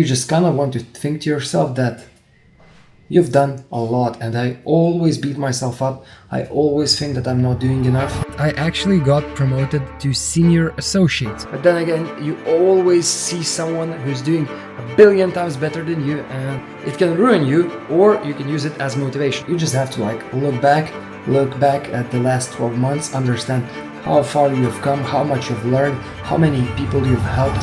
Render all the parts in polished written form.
You just kind of want to think to yourself that you've done a lot, and I always beat myself up. I always think that I'm not doing enough. I actually got promoted to senior associate. But then again, you always see someone who's doing a billion times better than you, and it can ruin you, or you can use it as motivation. You just have to look back at the last 12 months, understand how far you've come, how much you've learned, how many people you've helped.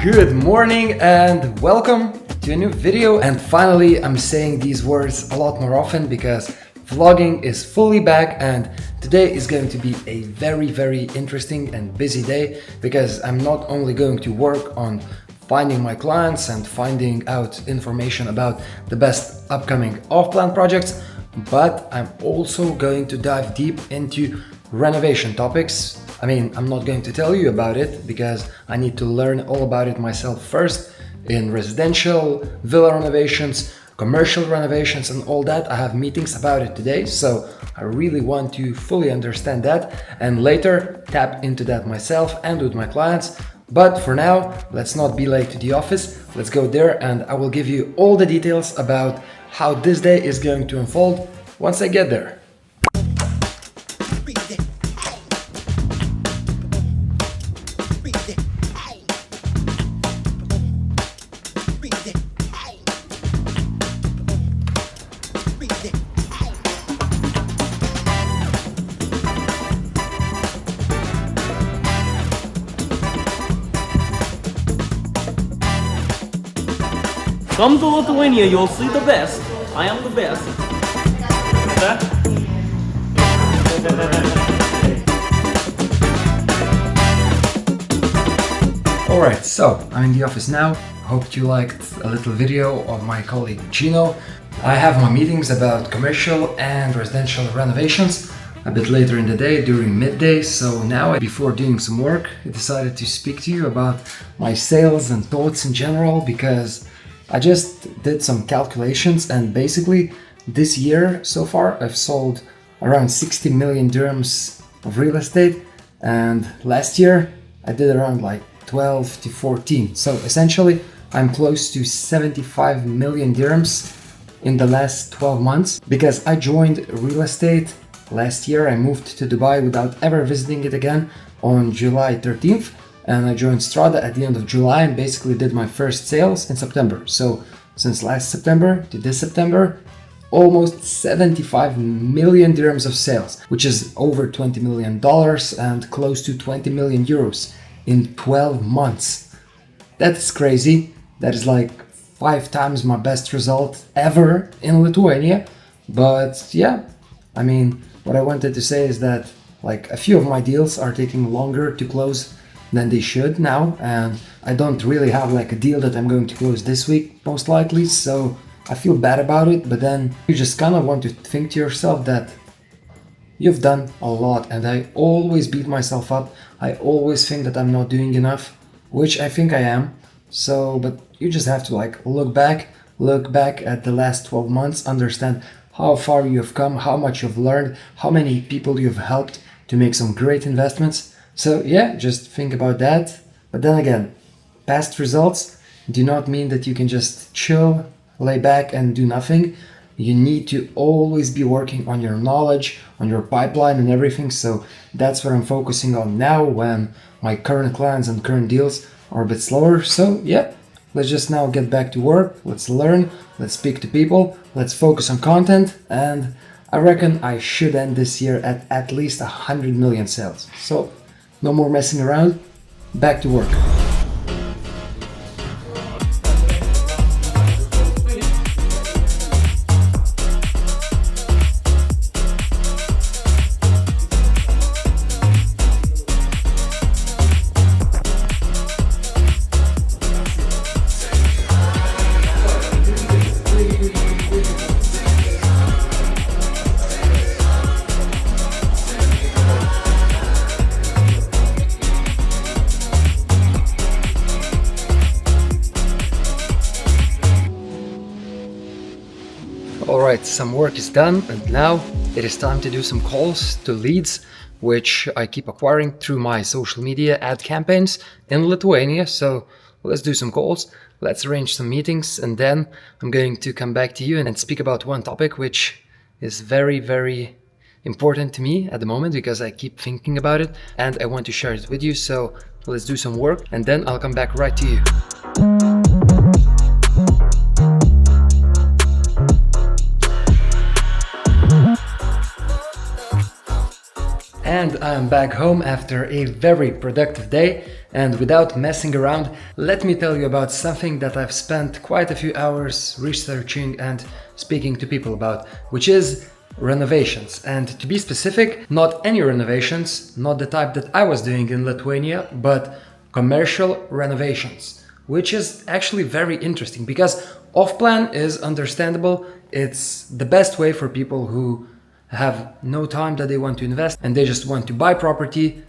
Good morning and welcome to a new video. And finally, I'm saying these words a lot more often because vlogging is fully back, and today is going to be a very interesting and busy day because I'm not only going to work on finding my clients and finding out information about the best upcoming off-plan projects, but I'm also going to dive deep into renovation topics. I mean, I'm not going to tell you about it because I need to learn all about it myself first. In residential, villa renovations, commercial renovations and all that, I have meetings about it today, so I really want to fully understand that and later tap into that myself and with my clients. But for now, let's not be late to the office. Let's go there and I will give you all the details about how this day is going to unfold once I get there. Come to Lithuania, you'll see the best. I am the best. Alright, so I'm in the office now. Hope you liked a little video of my colleague Gino. I have my meetings about commercial and residential renovations a bit later in the day during midday, so now before doing some work I decided to speak to you about my sales and thoughts in general, because I just did some calculations and basically this year so far I've sold around 60 million dirhams of real estate, and last year I did around 12 to 14. So essentially I'm close to 75 million dirhams in the last 12 months because I joined real estate last year. I moved to Dubai without ever visiting it again on July 13th. And I joined Strada at the end of July and basically did my first sales in September. So since last September to this September, almost 75 million dirhams of sales, which is over $20 million and close to 20 million euros in 12 months. That's crazy. That is 5 times my best result ever in Lithuania. But yeah, I mean, what I wanted to say is that a few of my deals are taking longer to close than they should now, and I don't really have a deal that I'm going to close this week most likely, so I feel bad about it. But then you just kind of want to think to yourself that you've done a lot, and I always beat myself up. I always think that I'm not doing enough, which I think I am. So but you just have to look back at the last 12 months, understand how far you've come, how much you've learned, how many people you've helped to make some great investments. So yeah, just think about that. But then again, past results do not mean that you can just chill, lay back and do nothing. You need to always be working on your knowledge, on your pipeline and everything. So that's what I'm focusing on now when my current clients and current deals are a bit slower. So yeah, let's just now get back to work. Let's learn, let's speak to people, let's focus on content, and I reckon I should end this year at least 100 million sales. So no more messing around, back to work. Alright, some work is done, and now it is time to do some calls to leads, which I keep acquiring through my social media ad campaigns in Lithuania. So let's do some calls, let's arrange some meetings, and then I'm going to come back to you and speak about one topic which is very, very important to me at the moment because I keep thinking about it and I want to share it with you. So let's do some work and then I'll come back right to you. And I'm back home after a very productive day, and without messing around, let me tell you about something that I've spent quite a few hours researching and speaking to people about, which is renovations. And to be specific, not any renovations, not the type that I was doing in Lithuania, but commercial renovations, which is actually very interesting because off-plan is understandable. It's the best way for people who have no time that they want to invest and they just want to buy property,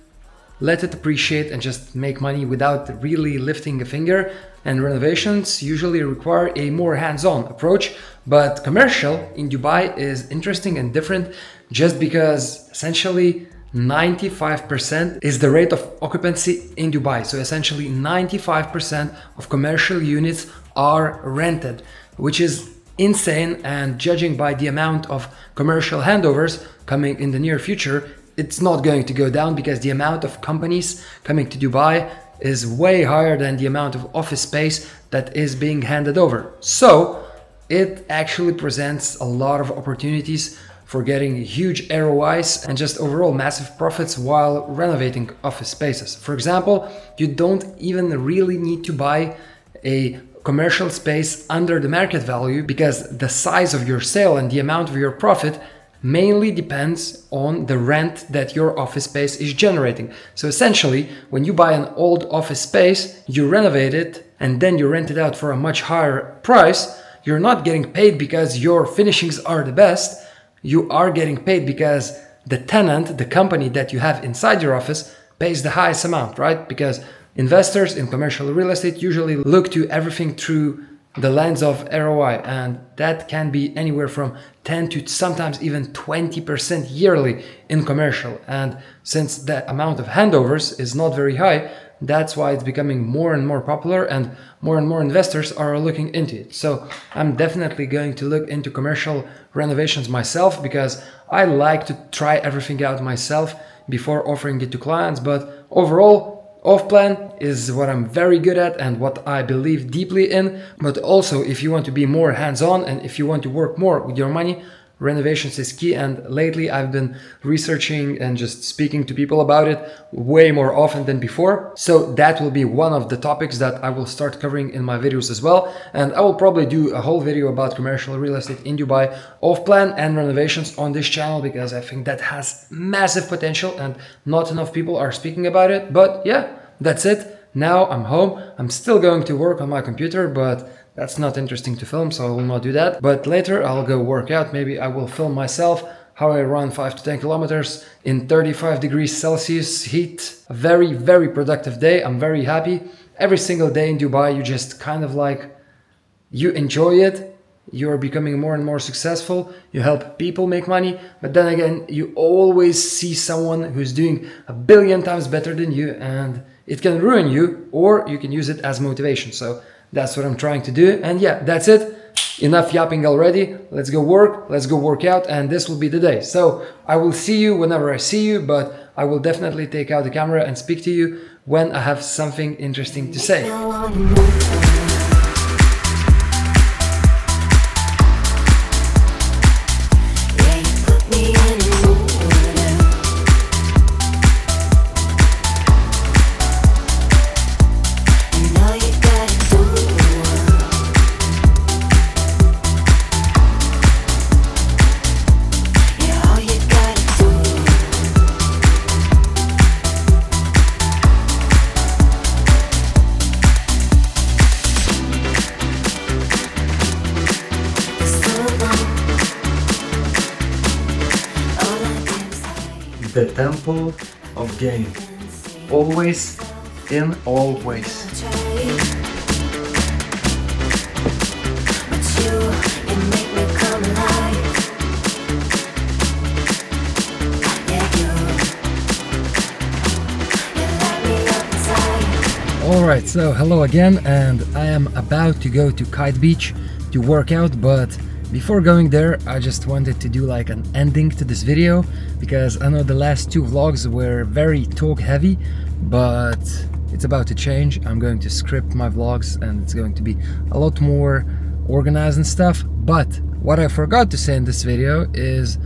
let it appreciate and just make money without really lifting a finger. And renovations usually require a more hands-on approach, but commercial in Dubai is interesting and different just because essentially 95% is the rate of occupancy in Dubai. So essentially 95% of commercial units are rented, which is insane, and judging by the amount of commercial handovers coming in the near future, it's not going to go down because the amount of companies coming to Dubai is way higher than the amount of office space that is being handed over. So it actually presents a lot of opportunities for getting huge ROIs and just overall massive profits while renovating office spaces. For example, you don't even really need to buy a commercial space under the market value because the size of your sale and the amount of your profit mainly depends on the rent that your office space is generating. So essentially, when you buy an old office space, you renovate it and then you rent it out for a much higher price, you're not getting paid because your finishings are the best. You are getting paid because the tenant, the company that you have inside your office, pays the highest amount, right? Because investors in commercial real estate usually look to everything through the lens of ROI, and that can be anywhere from 10 to sometimes even 20% yearly in commercial. And since the amount of handovers is not very high, that's why it's becoming more and more popular and more investors are looking into it. So I'm definitely going to look into commercial renovations myself because I like to try everything out myself before offering it to clients. But overall, off-plan is what I'm very good at and what I believe deeply in. But also, if you want to be more hands-on and if you want to work more with your money, renovations is key. And lately I've been researching and just speaking to people about it way more often than before. So that will be one of the topics that I will start covering in my videos as well. And I will probably do a whole video about commercial real estate in Dubai, off-plan and renovations on this channel because I think that has massive potential and not enough people are speaking about it. But yeah, that's it. Now I'm home. I'm still going to work on my computer, but that's not interesting to film, so I will not do that. But later I'll go work out. Maybe I will film myself how I run 5 to 10 kilometers in 35 degrees Celsius heat. A very, very productive day. I'm very happy. Every single day in Dubai, you just kind of like, you enjoy it. You're becoming more and more successful. You help people make money. But then again, you always see someone who's doing a billion times better than you, and it can ruin you, or you can use it as motivation. So that's what I'm trying to do. And yeah, that's it. Enough yapping already. Let's go work. Let's go work out. And this will be the day. So I will see you whenever I see you, but I will definitely take out the camera and speak to you when I have something interesting to say. The temple of gain, always in all ways. But you make me come alive. Alright, so hello again, and I am about to go to Kite Beach to work out, but before going there I just wanted to do like an ending to this video, because I know the last two vlogs were very talk heavy, but it's about to change. I'm going to script my vlogs and it's going to be a lot more organized and stuff. But what I forgot to say in this video is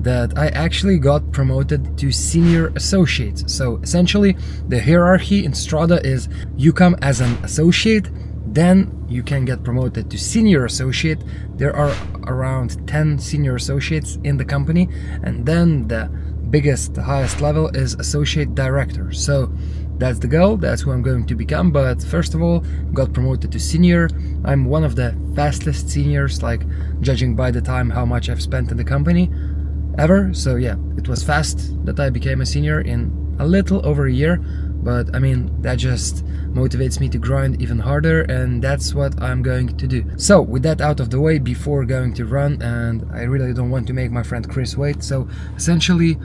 that I actually got promoted to senior associate. So essentially the hierarchy in Strada is you come as an associate, then you can get promoted to senior associate. There are around 10 senior associates in the company, and then the biggest, the highest level is associate director. So that's the goal, that's who I'm going to become. But first of all, got promoted to senior. I'm one of the fastest seniors, like judging by the time how much I've spent in the company ever. So yeah, it was fast that I became a senior in a little over a year, but I mean, that just motivates me to grind even harder, and that's what I'm going to do. So with that out of the way, before going to run, and I really don't want to make my friend Chris wait, so essentially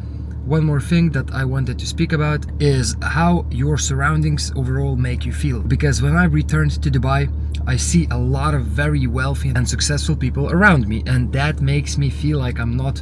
one more thing that I wanted to speak about is how your surroundings overall make you feel. Because when I returned to Dubai, I see a lot of very wealthy and successful people around me, and that makes me feel like I'm not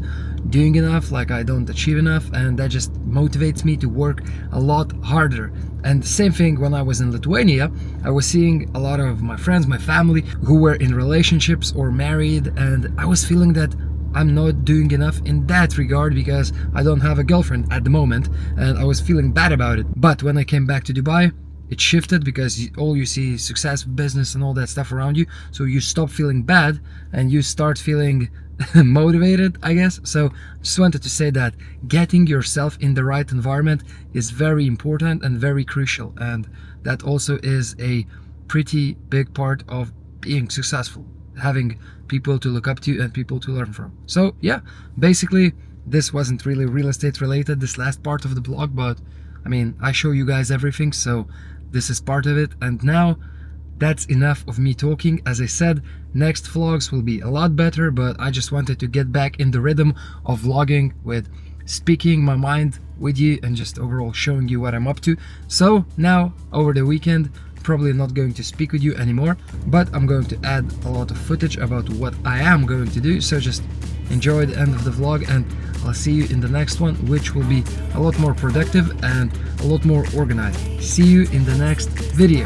doing enough, like I don't achieve enough, and that just motivates me to work a lot harder. And the same thing when I was in Lithuania, I was seeing a lot of my friends, my family, who were in relationships or married, and I was feeling that I'm not doing enough in that regard because I don't have a girlfriend at the moment, and I was feeling bad about it. But when I came back to Dubai, it shifted, because all you see is success, business and all that stuff around you, so you stop feeling bad and you start feeling motivated, I guess. So just wanted to say that getting yourself in the right environment is very important and very crucial, and that also is a pretty big part of being successful, having people to look up to and people to learn from. So yeah, basically this wasn't really real estate related, this last part of the blog, but I mean, I show you guys everything, so this is part of it. And now that's enough of me talking. As I said, next vlogs will be a lot better, but I just wanted to get back in the rhythm of vlogging, with speaking my mind with you and just overall showing you what I'm up to. So now over the weekend, probably not going to speak with you anymore, but I'm going to add a lot of footage about what I am going to do. So just enjoy the end of the vlog, and I'll see you in the next one, which will be a lot more productive and a lot more organized. See you in the next video.